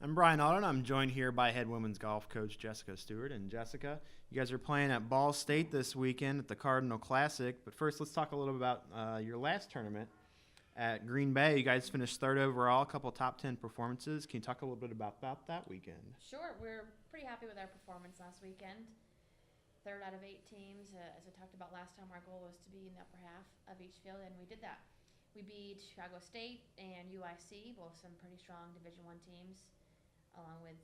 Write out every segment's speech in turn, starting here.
I'm Brian Alden. I'm joined here by head women's golf coach Jessica Stewart. And Jessica, you guys are playing at Ball State this weekend at the Cardinal Classic. But first, let's talk a little about your last tournament at Green Bay. You guys finished third overall, a couple top 10 performances. Can you talk a little bit about that weekend? Sure. We're pretty happy with our performance last weekend. Third out of 8 teams. As I talked about last time, our goal was to be in the upper half of each field, and we did that. We beat Chicago State and UIC, both some pretty strong Division I teams, along with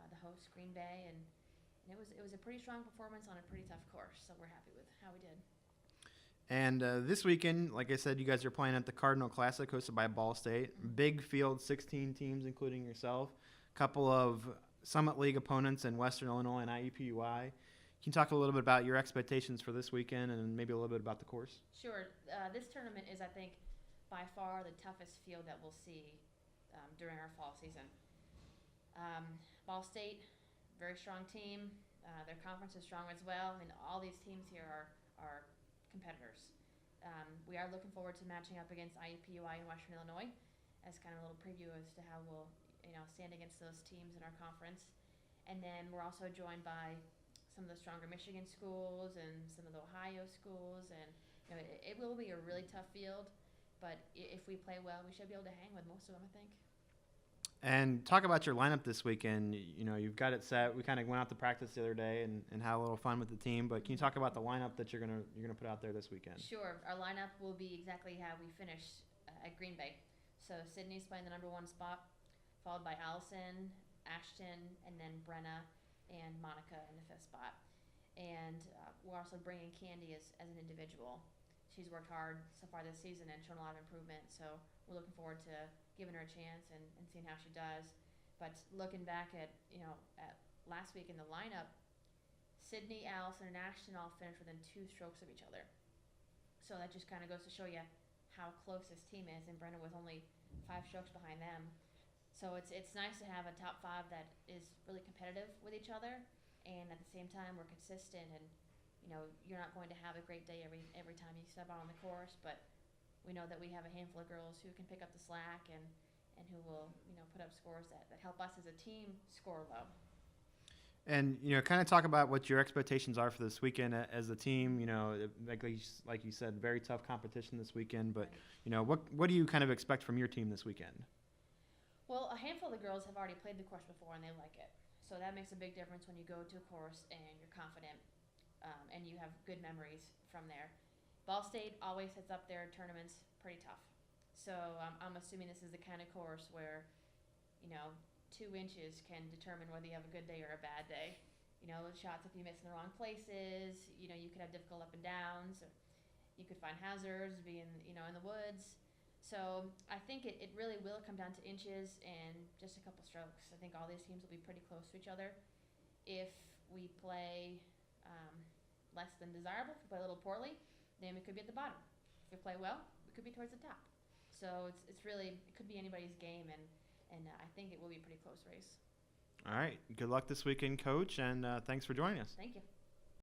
the host Green Bay, and it was a pretty strong performance on a pretty tough course. So we're happy with how we did. And this weekend, like I said, you guys are playing at the Cardinal Classic hosted by Ball State. Mm-hmm. Big field, 16 teams, including yourself. Couple of Summit League opponents in Western Illinois and IPFW. Can you talk a little bit about your expectations for this weekend and maybe a little bit about the course? Sure. This tournament is, I think, by far the toughest field that we'll see during our fall season. Ball State, very strong team. Their conference is strong as well. I mean, all these teams here are competitors. We are looking forward to matching up against IPFW in Western Illinois as kind of a little preview as to how we'll stand against those teams in our conference. And then we're also joined by some of the stronger Michigan schools and some of the Ohio schools, and it will be a really tough field, but if we play well, we should be able to hang with most of them, I think. And talk about your lineup this weekend. You've got it set. We kind of went out to practice the other day and had a little fun with the team, but can you talk about the lineup that you're gonna put out there this weekend? Sure. Our lineup will be exactly how we finished at Green Bay. So Sydney's playing the number 1 spot, followed by Allison, Ashton, and then Brenna and Monica in the 5th spot. And we're also bringing Candy as an individual. She's worked hard so far this season and shown a lot of improvement, so we're looking forward to giving her a chance and seeing how she does. But looking back at last week in the lineup, Sydney, Allison, and Ashton all finished within 2 strokes of each other. So that just kind of goes to show you how close this team is, and Brenna was only 5 strokes behind them. So it's nice to have a top 5 that is really competitive with each other, and at the same time we're consistent. And you're not going to have a great day every time you step out on the course, but we know that we have a handful of girls who can pick up the slack and who will put up scores that help us as a team score low. And kind of talk about what your expectations are for this weekend as a team. Like you said, very tough competition this weekend. But what do you kind of expect from your team this weekend? Well, a handful of the girls have already played the course before and they like it, so that makes a big difference when you go to a course and you're confident and you have good memories from there. Ball State always sets up their tournaments pretty tough, so I'm assuming this is the kind of course where 2 inches can determine whether you have a good day or a bad day. Shots if you miss in the wrong places. You could have difficult up and downs. Or you could find hazards, be in the woods. So I think it really will come down to inches and just a couple strokes. I think all these teams will be pretty close to each other. If we play less than desirable, if we play a little poorly, then we could be at the bottom. If we play well, we could be towards the top. So it could be anybody's game, and I think it will be a pretty close race. All right. Good luck this weekend, Coach, and thanks for joining us. Thank you.